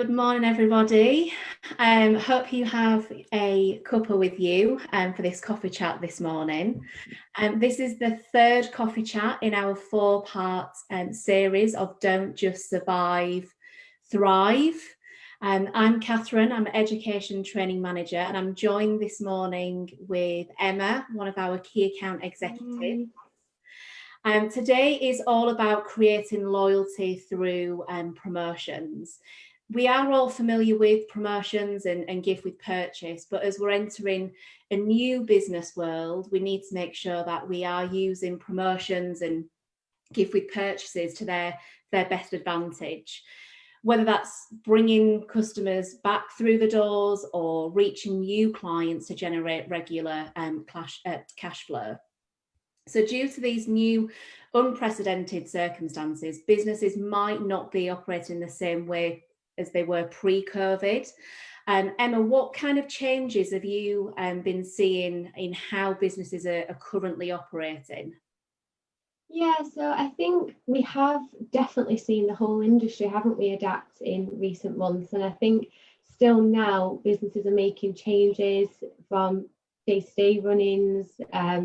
Good morning, everybody. Hope you have a cuppa with you for this coffee chat this morning. This is the third coffee chat in our four-part series of Don't Just Survive, Thrive. I'm Catherine, I'm Education Training Manager, and I'm joined this morning with Emma, one of our key account executives. Today is all about creating loyalty through promotions. We are all familiar with promotions and gift with purchase, but as we're entering a new business world, we need to make sure that we are using promotions and gift with purchases to their best advantage. Whether that's bringing customers back through the doors or reaching new clients to generate regular cash flow. So due to these new unprecedented circumstances, businesses might not be operating the same way as they were pre-COVID. Emma, what kind of changes have you been seeing in how businesses are currently operating? Yeah, so I think we have definitely seen the whole industry, haven't we, adapt in recent months. And I think still now businesses are making changes from day-to-day runnings,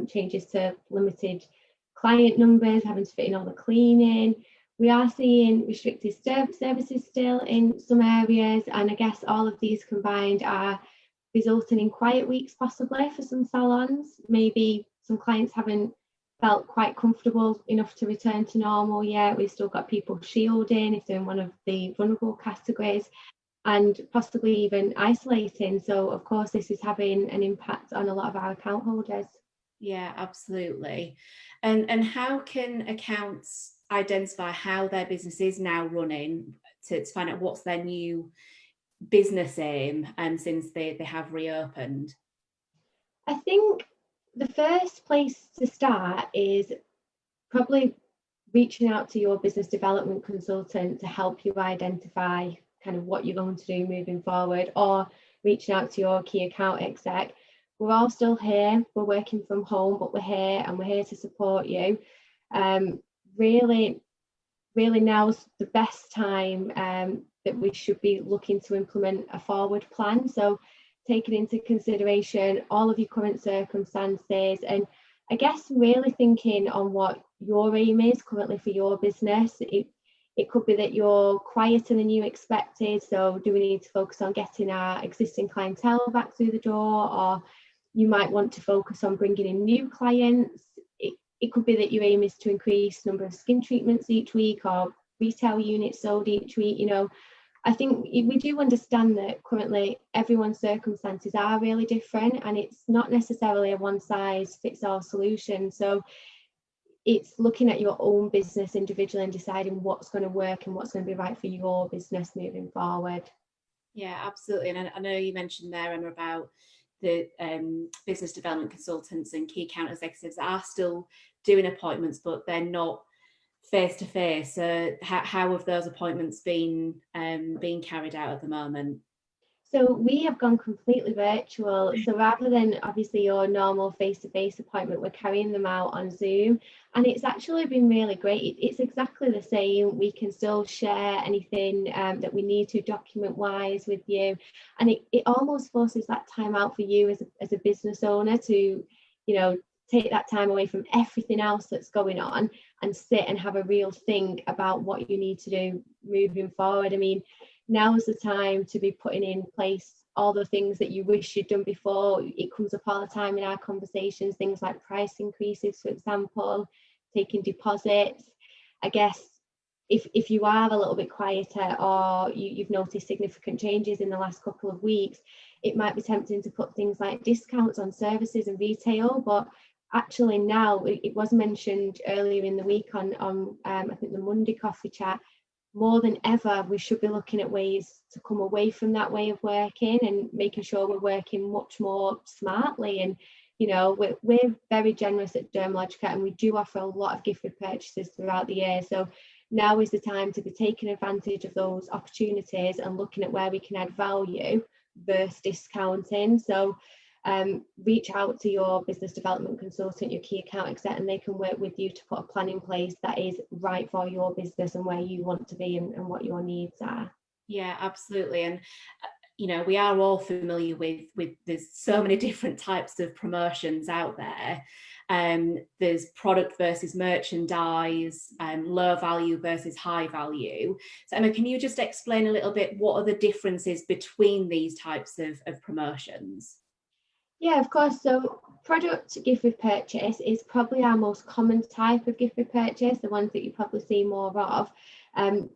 changes to limited client numbers, having to fit in all the cleaning. We are seeing restricted services still in some areas. And I guess all of these combined are resulting in quiet weeks possibly for some salons. Maybe some clients haven't felt quite comfortable enough to return to normal yet. We've still got people shielding if they're in one of the vulnerable categories and possibly even isolating. So of course this is having an impact on a lot of our account holders. Yeah, absolutely. And how can accounts identify how their business is now running to find out what's their new business aim since they have reopened? I think the first place to start is probably reaching out to your business development consultant to help you identify kind of what you're going to do moving forward, or reaching out to your key account exec. We're all still here, we're working from home, but we're here and we're here to support you. Really now's the best time that we should be looking to implement a forward plan. So taking into consideration all of your current circumstances, and I guess really thinking on what your aim is currently for your business. It could be that you're quieter than you expected. So do we need to focus on getting our existing clientele back through the door? Or you might want to focus on bringing in new clients. It could be that your aim is to increase number of skin treatments each week or retail units sold each week. I think we do understand that currently everyone's circumstances are really different, and it's not necessarily a one size fits all solution. So it's looking at your own business individually and deciding what's going to work and what's going to be right for your business moving forward. Yeah, absolutely. And I know you mentioned there, Emma, about the business development consultants and key account executives that are still doing appointments, but they're not face to face. So how have those appointments been being carried out at the moment? So we have gone completely virtual. So rather than obviously your normal face-to-face appointment, we're carrying them out on Zoom. And it's actually been really great. It's exactly the same. We can still share anything that we need to document-wise with you. And it almost forces that time out for you as a business owner to, take that time away from everything else that's going on and sit and have a real think about what you need to do moving forward. I mean, now's the time to be putting in place all the things that you wish you'd done before. It comes up all the time in our conversations, things like price increases, for example, taking deposits. I guess if you are a little bit quieter, or you've noticed significant changes in the last couple of weeks, it might be tempting to put things like discounts on services and retail. But actually now, it was mentioned earlier in the week on I think the Monday coffee chat, more than ever, we should be looking at ways to come away from that way of working and making sure we're working much more smartly. And, we're very generous at Dermalogica, and we do offer a lot of gifted purchases throughout the year. So now is the time to be taking advantage of those opportunities and looking at where we can add value versus discounting. So reach out to your business development consultant, your key account exec, and they can work with you to put a plan in place that is right for your business and where you want to be and what your needs are. Yeah, absolutely. And we are all familiar with there's so many different types of promotions out there. There's product versus merchandise, low value versus high value. So Emma, can you just explain a little bit what are the differences between these types of promotions? Yeah, of course. So product gift with purchase is probably our most common type of gift with purchase, the ones that you probably see more of.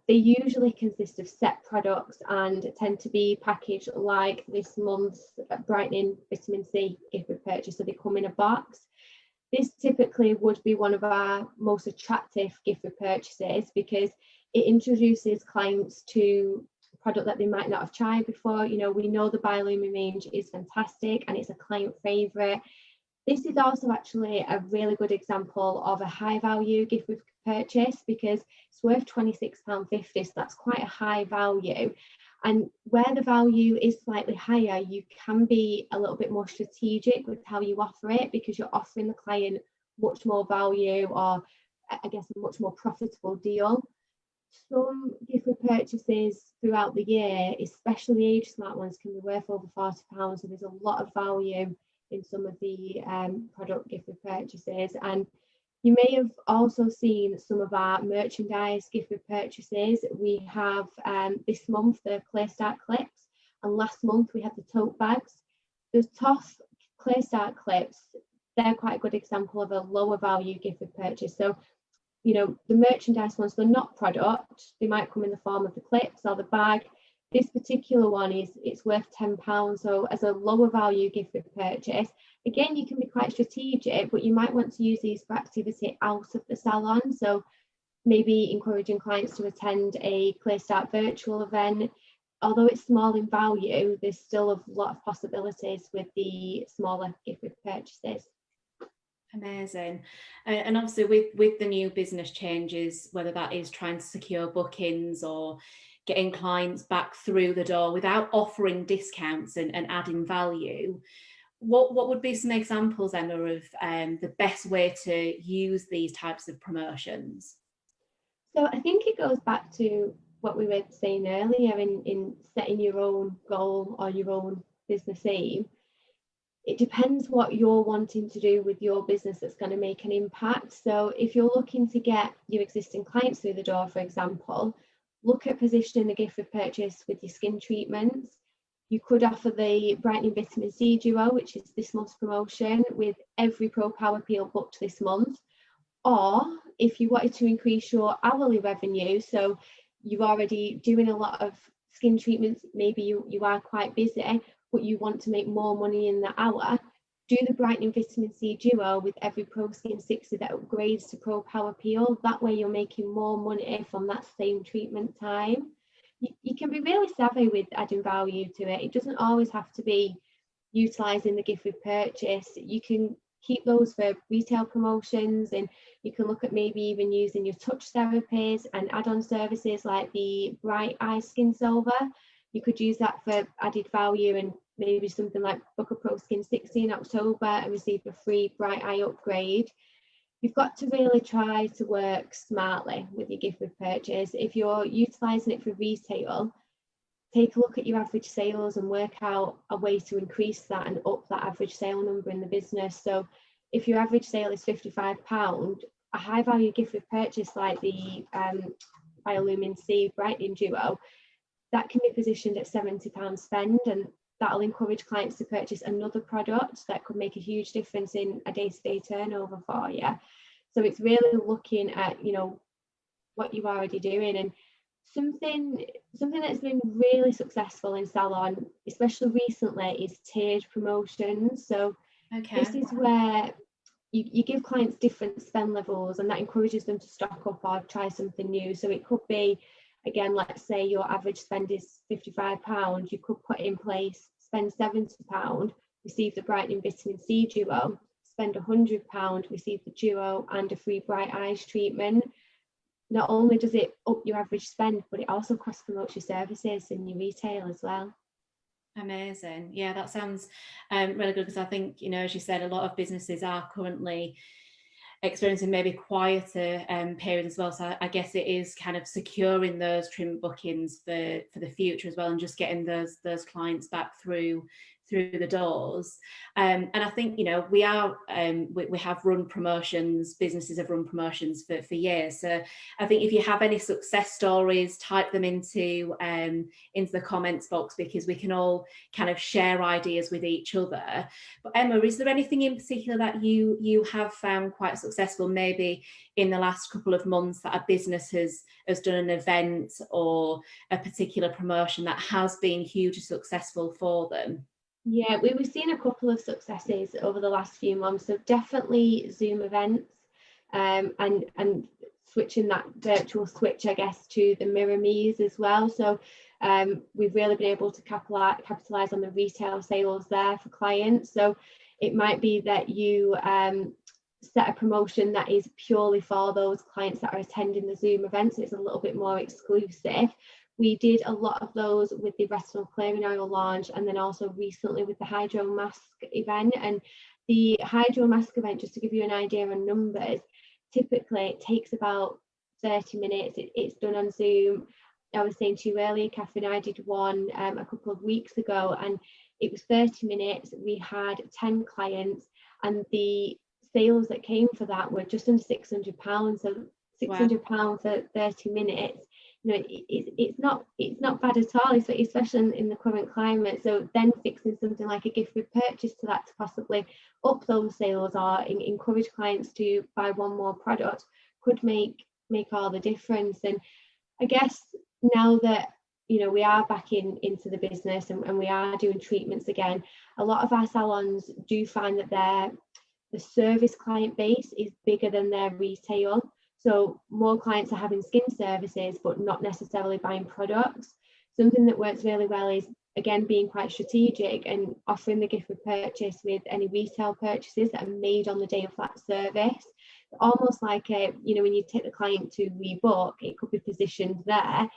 They usually consist of set products and tend to be packaged like this month's Brightening Vitamin C gift with purchase. So they come in a box. This typically would be one of our most attractive gift with purchases because it introduces clients to product that they might not have tried before. We know the Biolumin range is fantastic and it's a client favorite. This is also actually a really good example of a high value gift with purchase because it's worth £26.50, so that's quite a high value. And where the value is slightly higher, you can be a little bit more strategic with how you offer it because you're offering the client much more value, or I guess a much more profitable deal. Some gift with purchases throughout the year, especially age smart ones, can be worth over £40. So there's a lot of value in some of the product gift with purchases. And you may have also seen some of our merchandise gift with purchases. We have this month the Clay Start clips, and last month we had the tote bags. The Toss Clay Start clips, they're quite a good example of a lower value gift with purchase. So the merchandise ones, they're not product. They might come in the form of the clips or the bag. This particular one it's worth £10. So as a lower value gift with purchase, again, you can be quite strategic, but you might want to use these for activity out of the salon. So maybe encouraging clients to attend a Clay Start virtual event. Although it's small in value, there's still a lot of possibilities with the smaller gift with purchases. Amazing. And obviously with the new business changes, whether that is trying to secure bookings or getting clients back through the door without offering discounts and adding value, what would be some examples, Emma, of the best way to use these types of promotions? So I think it goes back to what we were saying earlier in setting your own goal or your own business aim. It depends what you're wanting to do with your business that's going to make an impact. So if you're looking to get your existing clients through the door, for example, look at positioning the gift with purchase with your skin treatments. You could offer the Brightening Vitamin C Duo, which is this month's promotion, with every Pro Power Peel booked this month. Or if you wanted to increase your hourly revenue, so you're already doing a lot of skin treatments, maybe you are quite busy, but you want to make more money in the hour, do the Brightening Vitamin C Duo with every Pro Skin 60 that upgrades to Pro Power Peel. That way you're making more money from that same treatment time. You can be really savvy with adding value to it. It doesn't always have to be utilising the gift with purchase. You can keep those for retail promotions, and you can look at maybe even using your touch therapies and add-on services like the Bright Eye Skin Silver. You could use that for added value, and maybe something like book a Pro Skin 60 in October and receive a free Bright Eye upgrade. You've got to really try to work smartly with your gift with purchase. If you're utilising it for retail, take a look at your average sales and work out a way to increase that and up that average sale number in the business. So if your average sale is £55, a high value gift with purchase like the Biolumin C Brightening Duo, that can be positioned at £70 spend, and that'll encourage clients to purchase another product that could make a huge difference in a day-to-day turnover for you. So it's really looking at what you're already doing. And something that's been really successful in salon, especially recently, is tiered promotions. So this is where you give clients different spend levels, and that encourages them to stock up or try something new. So it could be, again, let's say your average spend is £55, you could put in place, spend £70, receive the Brightening Vitamin C Duo, spend £100, receive the Duo and a free Bright Eyes treatment. Not only does it up your average spend, but it also cross promotes your services and your retail as well. Amazing. Yeah, that sounds really good, because I think, as you said, a lot of businesses are currently experiencing maybe quieter periods as well. So I guess it is kind of securing those trim bookings for the future as well, and just getting those clients back through the doors. And I think, you know, we have run promotions, businesses have run promotions for years. So I think if you have any success stories, type them into the comments box, because we can all kind of share ideas with each other. But Emma, is there anything in particular that you have found quite successful, maybe in the last couple of months, that a business has done an event or a particular promotion that has been hugely successful for them? Yeah, we were seeing a couple of successes over the last few months. So definitely Zoom events, and switching that virtual switch, I guess, to the Mirror Me's as well. So we've really been able to capitalize on the retail sales there for clients. So it might be that you set a promotion that is purely for those clients that are attending the Zoom events. So it's a little bit more exclusive. We did a lot of those with the retinol clearing oil launch, and then also recently with the Hydro Mask event. And the Hydro Mask event, just to give you an idea on numbers, typically it takes about 30 minutes. It's done on Zoom. I was saying to you earlier, Catherine, I did one a couple of weeks ago, and it was 30 minutes. We had 10 clients, and the sales that came for that were just under £600. So £600 for 30 minutes. You know, it's not bad at all, especially in the current climate. So then fixing something like a gift with purchase to that to possibly up those sales or encourage clients to buy one more product could make all the difference. And I guess now that, you know, we are back into the business and we are doing treatments again, a lot of our salons do find that the service client base is bigger than their retail. So more clients are having skin services, but not necessarily buying products. Something that works really well is, again, being quite strategic and offering the gift with purchase with any retail purchases that are made on the day of that service. Almost like you know, when you take the client to rebook, it could be positioned there.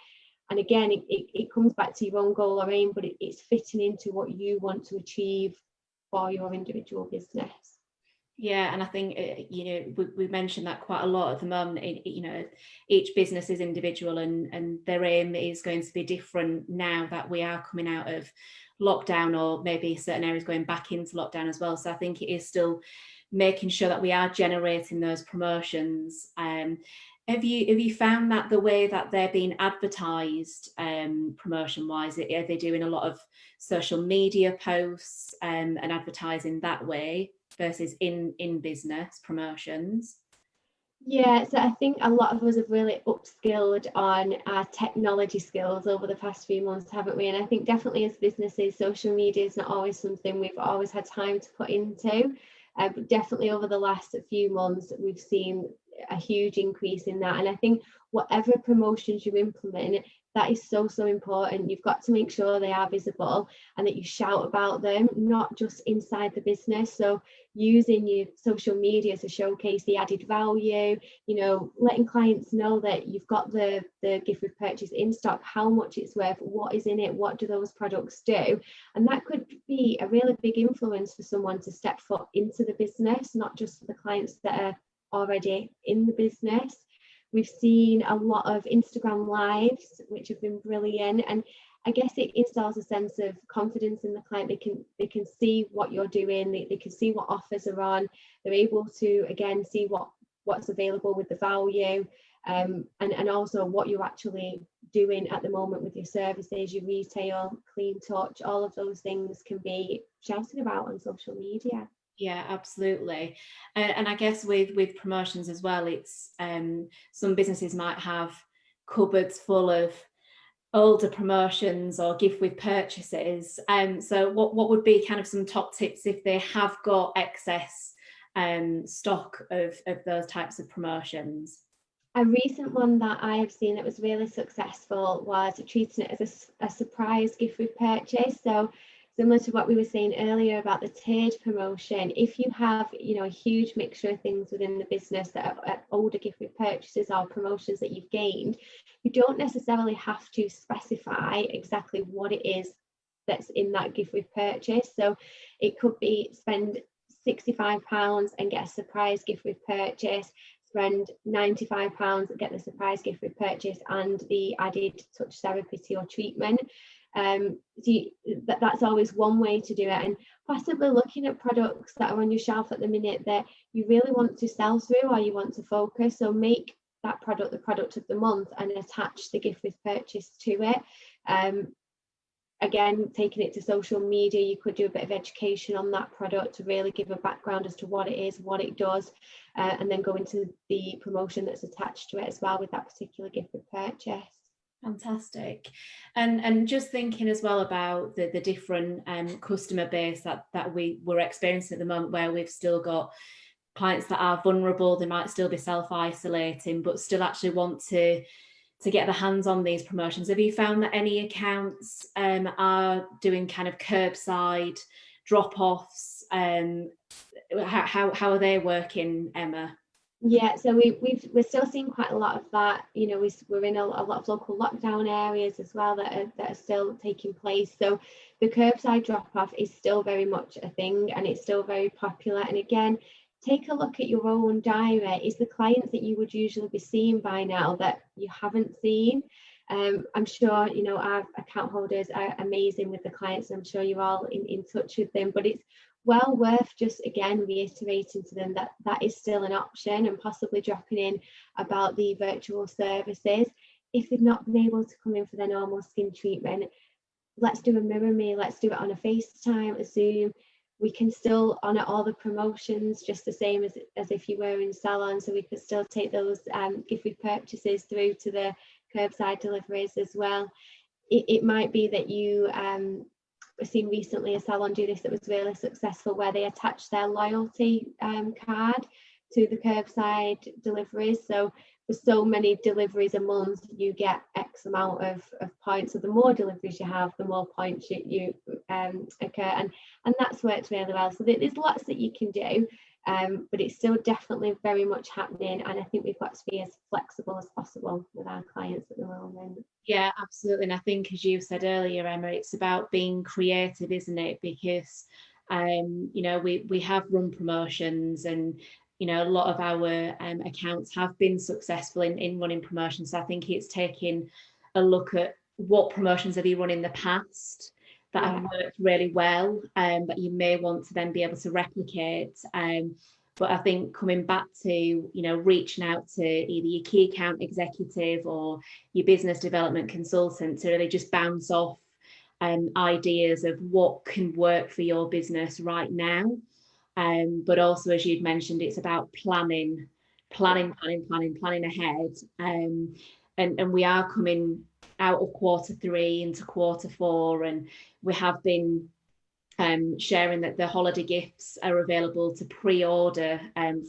And again, it comes back to your own goal or aim, but it's fitting into what you want to achieve for your individual business. Yeah, and I think, you know, we mentioned that quite a lot at the moment. You know, each business is individual, and their aim is going to be different now that we are coming out of lockdown, or maybe certain areas going back into lockdown as well. So I think it is still making sure that we are generating those promotions. Have you found that the way that they're being advertised, promotion wise, are they doing a lot of social media posts and advertising that way versus in business promotions? Yeah, so I think a lot of us have really upskilled on our technology skills over the past few months, haven't we? And I think definitely as businesses, social media is not always something we've always had time to put into. But definitely over the last few months, we've seen a huge increase in that. And I think whatever promotions you implement, that is so important. You've got to make sure they are visible and that you shout about them, not just inside the business. So using your social media to showcase the added value, you know, letting clients know that you've got the gift with purchase in stock, how much it's worth, what is in it, what do those products do. And that could be a really big influence for someone to step foot into the business, not just for the clients that are already in the business. We've seen a lot of Instagram lives, which have been brilliant. And I guess it instills a sense of confidence in the client. They can see what you're doing, they can see what offers are on, they're able to, again, see what's available with the value, and also what you're actually doing at the moment with your services, your retail, clean touch, all of those things can be shouted about on social media. Yeah, absolutely. And I guess with promotions as well, it's some businesses might have cupboards full of older promotions or gift with purchases. So what would be kind of some top tips if they have got excess stock of those types of promotions? A recent one that I have seen that was really successful was treating it as a surprise gift with purchase. So similar to what we were saying earlier about the tiered promotion, if you have, you know, a huge mixture of things within the business that are older gift with purchases or promotions that you've gained, you don't necessarily have to specify exactly what it is that's in that gift with purchase. So it could be spend £65 and get a surprise gift with purchase, spend £95 and get the surprise gift with purchase and the added touch therapy to your treatment. That's always one way to do it, and possibly looking at products that are on your shelf at the minute that you really want to sell through or you want to focus, so make that product the product of the month and attach the gift with purchase to it. Again, taking it to social media, you could do a bit of education on that product to really give a background as to what it is, what it does, and then go into the promotion that's attached to it as well with that particular gift with purchase. Fantastic. And just thinking as well about the different customer base that we're experiencing at the moment, where we've still got clients that are vulnerable, they might still be self-isolating, but still actually want to get their hands on these promotions. Have you found that any accounts are doing kind of curbside drop-offs? How are they working, Emma? Yeah, so we're still seeing quite a lot of that. You know, we're in a lot of local lockdown areas as well that are still taking place. So the curbside drop-off is still very much a thing, and it's still very popular. And again, take a look at your own diary. Is the clients that you would usually be seeing by now that you haven't seen? I'm sure, you know, our account holders are amazing with the clients. I'm sure you're all in touch with them, but it's well worth just again reiterating to them that that is still an option, and possibly dropping in about the virtual services. If they've not been able to come in for their normal skin treatment, let's do a mirror me, let's do it on a FaceTime, a Zoom. We can still honour all the promotions just the same as if you were in salon, so we could still take those gift with purchases through to the curbside deliveries as well. It might be that you we've seen recently a salon do this that was really successful, where they attach their loyalty card to the curbside deliveries. So for so many deliveries a month, you get X amount of points. So the more deliveries you have, the more points you occur, and that's worked really well. So there's lots that you can do, but it's still definitely very much happening, and I think we've got to be as flexible as possible with our clients at the moment. Yeah, absolutely. And I think, as you said earlier, Emma, it's about being creative, isn't it? Because you know, we have run promotions, and you know, a lot of our accounts have been successful in running promotions. So I think it's taking a look at what promotions have you run in the past that have worked really well, that you may want to then be able to replicate. But I think coming back to, you know, reaching out to either your key account executive or your business development consultant to really just bounce off ideas of what can work for your business right now. But also, as you'd mentioned, it's about planning ahead. And we are coming out of Q3 into Q4, and we have been sharing that the holiday gifts are available to pre-order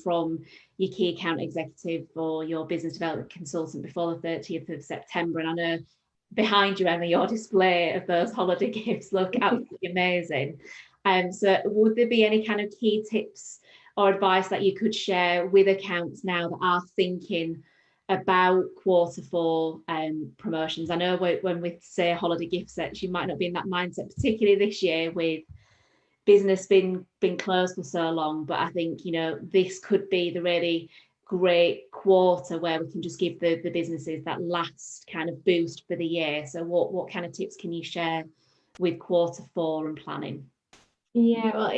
from your key account executive or your business development consultant before the 30th of September. And I know behind you, Emma, your display of those holiday gifts look absolutely amazing. So would there be any kind of key tips or advice that you could share with accounts now that are thinking about Q4 promotions? I know when we say holiday gift sets, you might not be in that mindset, particularly this year with business been closed for so long, but I think, you know, this could be the really great quarter where we can just give the businesses that last kind of boost for the year. So what kind of tips can you share with Q4 and planning? Yeah, well,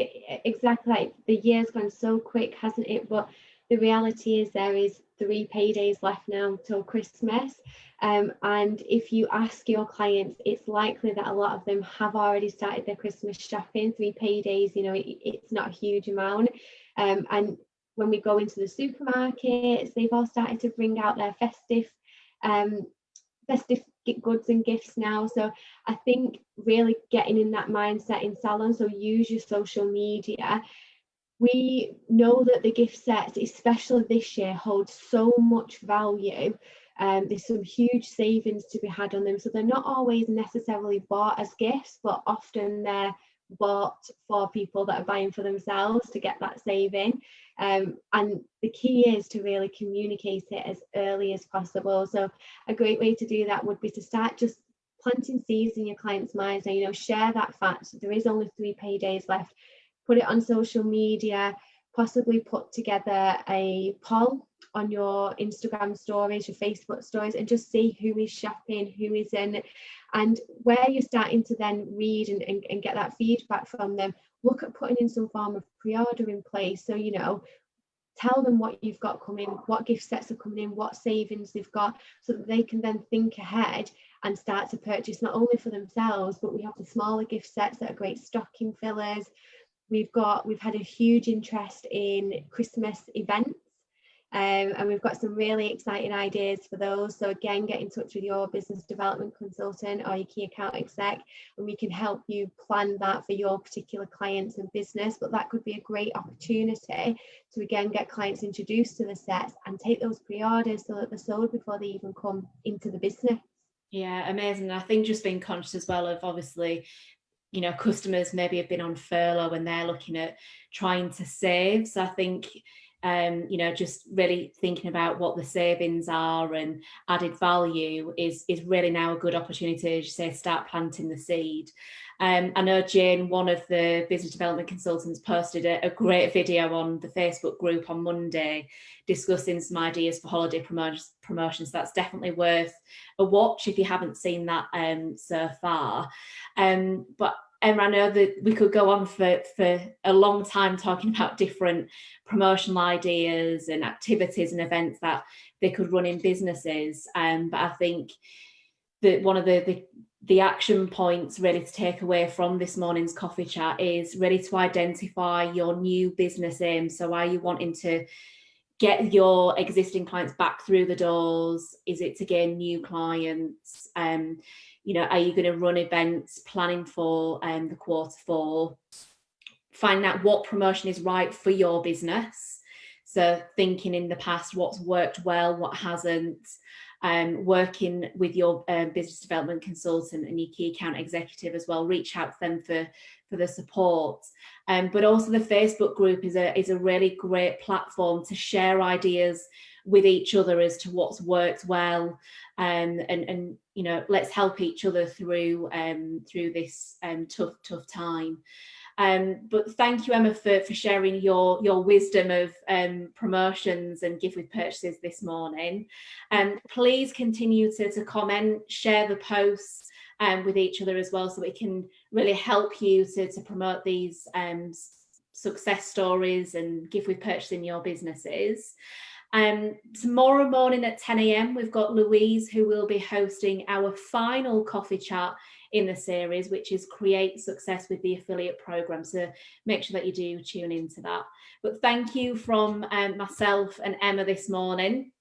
exactly. Like, the year's gone so quick, hasn't it? But the reality is there is 3 paydays left now till Christmas. And if you ask your clients, it's likely that a lot of them have already started their Christmas shopping. 3 paydays, you know, it's not a huge amount. And when we go into the supermarkets, they've all started to bring out their festive goods and gifts now. So I think really getting in that mindset in salon, so use your social media. We know that the gift sets, especially this year, hold so much value. There's some huge savings to be had on them. So they're not always necessarily bought as gifts, but often they're bought for people that are buying for themselves to get that saving. And the key is to really communicate it as early as possible. So a great way to do that would be to start just planting seeds in your clients' minds, and, you know, share that fact there is only 3 paydays left. put it on social media, possibly put together a poll on your Instagram stories, your Facebook stories, and just see who is shopping, who isn't. And where you're starting to then read and get that feedback from them, look at putting in some form of pre-order in place. So, you know, tell them what you've got coming, what gift sets are coming in, what savings they've got, so that they can then think ahead and start to purchase not only for themselves, but we have the smaller gift sets that are great stocking fillers. We've had a huge interest in Christmas events, and we've got some really exciting ideas for those. So again, get in touch with your business development consultant or your key account exec, and we can help you plan that for your particular clients and business. But that could be a great opportunity to again get clients introduced to the sets and take those pre-orders so that they're sold before they even come into the business. Yeah, amazing. I think just being conscious as well of, obviously, you know, customers maybe have been on furlough and they're looking at trying to save. So I think, you know, just really thinking about what the savings are and added value is really now a good opportunity to, say, start planting the seed. I know Jane, one of the business development consultants, posted a great video on the Facebook group on Monday discussing some ideas for holiday promotions. That's definitely worth a watch if you haven't seen that so far. But Emma, I know that we could go on for a long time talking about different promotional ideas and activities and events that they could run in businesses. But I think that one of the action points really to take away from this morning's coffee chat is really to identify your new business aim. So are you wanting to get your existing clients back through the doors? Is it to gain new clients? You know, are you going to run events, planning for the Q4, finding out what promotion is right for your business. So thinking in the past, what's worked well, what hasn't, working with your business development consultant and your key account executive as well, reach out to them for the support. But also the Facebook group is a really great platform to share ideas with each other as to what's worked well, and you know, let's help each other through this tough time. But thank you, Emma, for sharing your wisdom of promotions and gift with purchases this morning. Please continue to comment, share the posts with each other as well, so we can really help you to promote these success stories and gift with purchase in your businesses. Tomorrow morning at 10 a.m, we've got Louise, who will be hosting our final coffee chat in the series, which is Create Success with the Affiliate Program. So make sure that you do tune into that. But thank you from myself and Emma this morning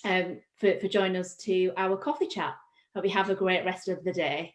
for joining us to our coffee chat. Hope you have a great rest of the day.